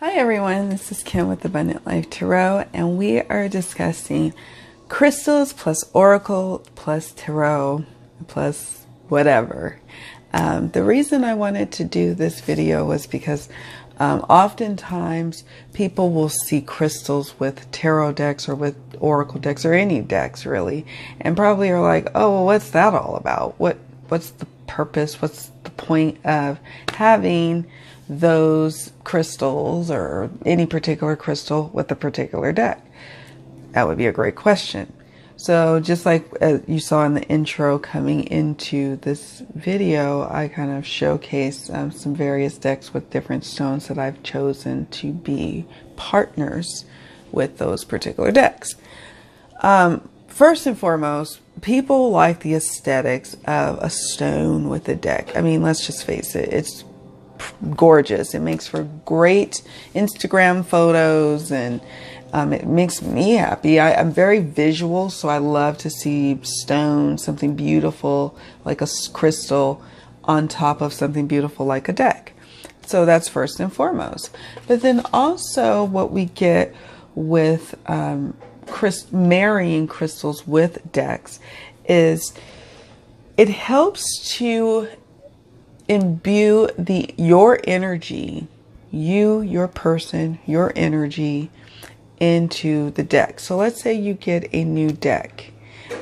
Hi everyone, this is Kim with Abundant Life Tarot, and we are discussing crystals plus oracle plus tarot plus whatever. The reason I wanted to do this video was because oftentimes people will see crystals with tarot decks or with oracle decks or any decks really, and probably are like, oh, well, what's that all about? What's the purpose? What's the point of having those crystals or any particular crystal with a particular deck? That would be a great question. So just like you saw in the intro coming into this video, I kind of showcased some various decks with different stones that I've chosen to be partners with those particular decks. First and foremost, people like the aesthetics of a stone with a deck. I mean, let's just face it, it's gorgeous. It makes for great Instagram photos, and it makes me happy. I'm very visual, so I love to see stone, something beautiful like a crystal on top of something beautiful like a deck. So that's first and foremost. But then also what we get with marrying crystals with decks is it helps to imbue your energy, your person, your energy into the deck. So let's say you get a new deck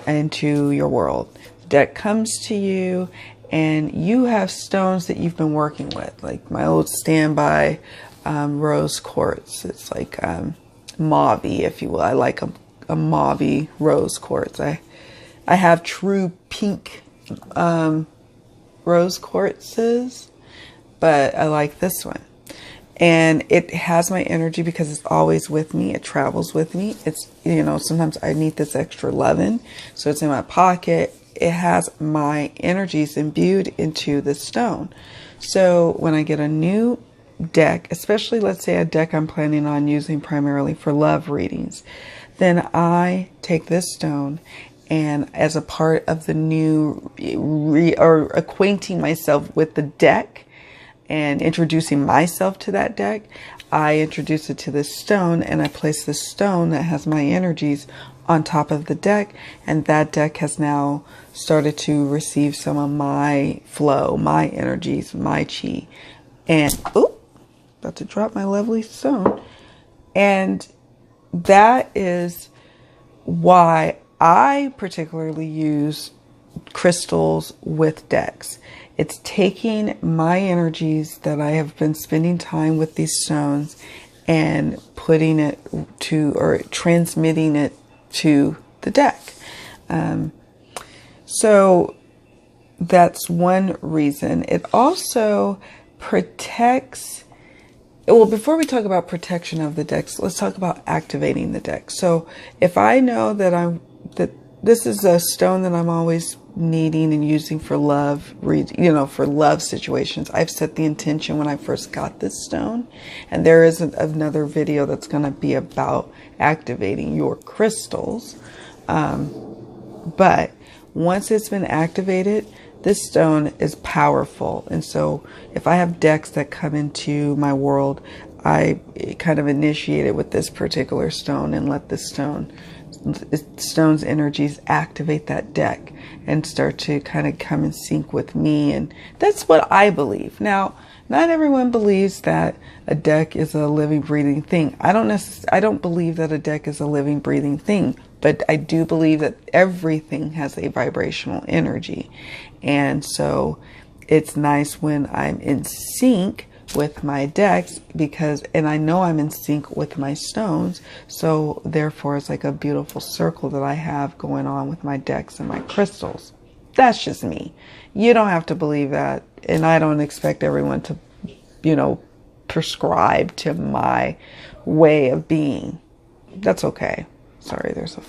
into your world. The deck comes to you and you have stones that you've been working with, like my old standby rose quartz. It's like mauve-y, if you will. I like a mauve rose quartz. I have true pink rose quartzes, but I like this one. And it has my energy because it's always with me. It travels with me. It's, you know, sometimes I need this extra loving, so it's in my pocket. It has my energies imbued into the stone. So when I get a new deck, especially let's say a deck I'm planning on using primarily for love readings, then I take this stone, and as a part of the new or acquainting myself with the deck and introducing myself to that deck, I introduce it to this stone, and I place this stone that has my energies on top of the deck, and that deck has now started to receive some of my flow, my energies, my chi. And oh, about to drop my lovely stone. And that is why I particularly use crystals with decks. It's taking my energies that I have been spending time with these stones and putting it to, or transmitting it to the deck. So that's one reason. It also protects. Well, before we talk about protection of the decks, let's talk about activating the deck. So if I know that this is a stone that I'm always needing and using for love, for love situations, I've set the intention when I first got this stone, and there is another video that's going to be about activating your crystals. But once it's been activated, this stone is powerful. And so if I have decks that come into my world, I kind of initiate it with this particular stone and let this stone's energies activate that deck and start to kind of come in sync with me. And that's what I believe. Now, not everyone believes that a deck is a living, breathing thing. I don't believe that a deck is a living, breathing thing, but I do believe that everything has a vibrational energy. And so it's nice when I'm in sync with my decks, and I know I'm in sync with my stones. So therefore it's like a beautiful circle that I have going on with my decks and my crystals. That's just me. You don't have to believe that. And I don't expect everyone to, prescribe to my way of being. That's okay. Sorry, there's a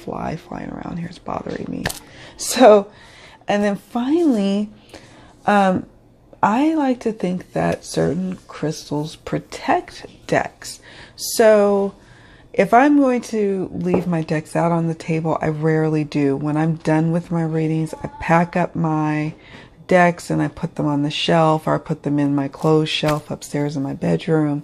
fly flying around here. It's bothering me. So, and then finally, I like to think that certain crystals protect decks. So if I'm going to leave my decks out on the table, I rarely do. When I'm done with my readings, I pack up my decks and I put them on the shelf, or I put them in my clothes shelf upstairs in my bedroom.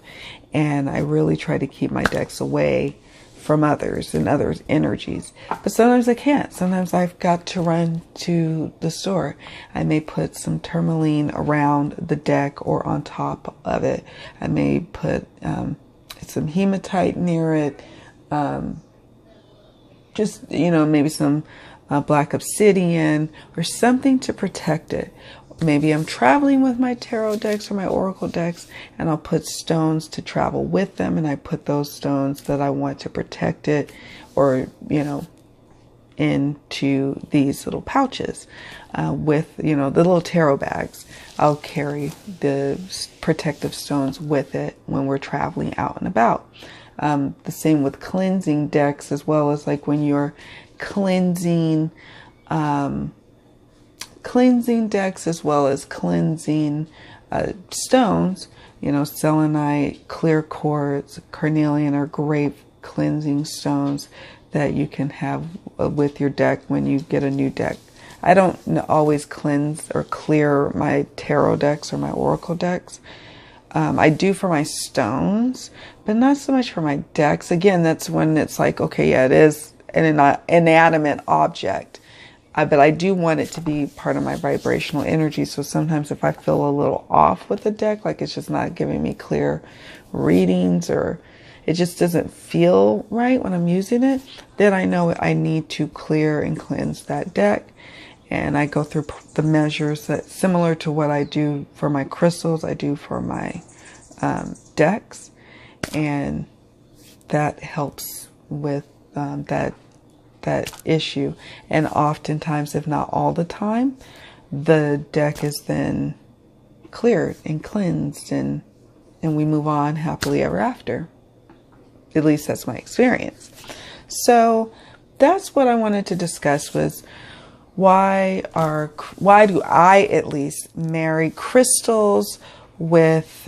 And I really try to keep my decks away from others and others' energies. But sometimes I can't. Sometimes I've got to run to the store. I may put some tourmaline around the deck or on top of it. I may put some hematite near it. Just, maybe some black obsidian or something to protect it. Maybe I'm traveling with my tarot decks or my oracle decks, and I'll put stones to travel with them, and I put those stones that I want to protect it, or, into these little pouches with, the little tarot bags. I'll carry the protective stones with it when we're traveling out and about. The same with cleansing decks, as well as like when you're cleansing decks, as well as cleansing stones. Selenite, clear quartz, carnelian are great cleansing stones that you can have with your deck when you get a new deck. I don't always cleanse or clear my tarot decks or my oracle decks. I do for my stones, but not so much for my decks. Again, that's when it's like, okay, yeah, it is an inanimate object. But I do want it to be part of my vibrational energy. So sometimes if I feel a little off with the deck, like it's just not giving me clear readings, or it just doesn't feel right when I'm using it, then I know I need to clear and cleanse that deck. And I go through the measures that similar to what I do for my crystals, I do for my decks. And that helps with that issue. And oftentimes, if not all the time, the deck is then cleared and cleansed, and we move on happily ever after. At least that's my experience. So that's what I wanted to discuss, was why do I at least marry crystals with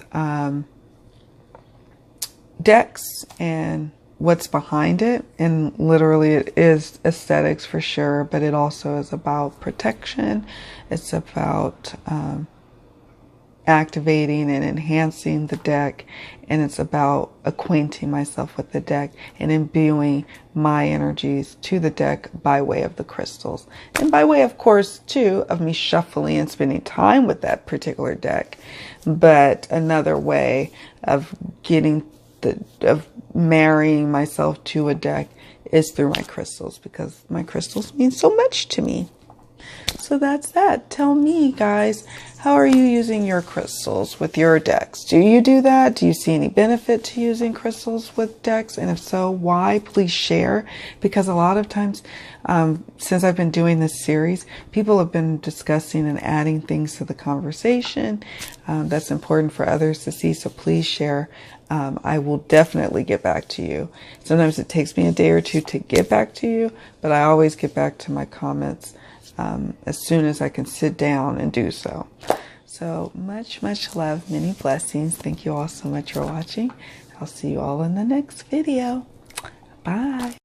decks, and what's behind it. And literally it is aesthetics for sure, but it also is about protection. It's about activating and enhancing the deck, and it's about acquainting myself with the deck and imbuing my energies to the deck by way of the crystals, and by way, of course, too, of me shuffling and spending time with that particular deck. But another way of of marrying myself to a deck is through my crystals, because my crystals mean so much to me. So that's that. Tell me, guys, how are you using your crystals with your decks? Do you do that? Do you see any benefit to using crystals with decks? And if so, why? Please share, because a lot of times, since I've been doing this series, people have been discussing and adding things to the conversation. That's important for others to see, so please share. I will definitely get back to you. Sometimes it takes me a day or two to get back to you, but I always get back to my comments as soon as I can sit down and do so. So much, much love, many blessings. Thank you all so much for watching. I'll see you all in the next video. Bye.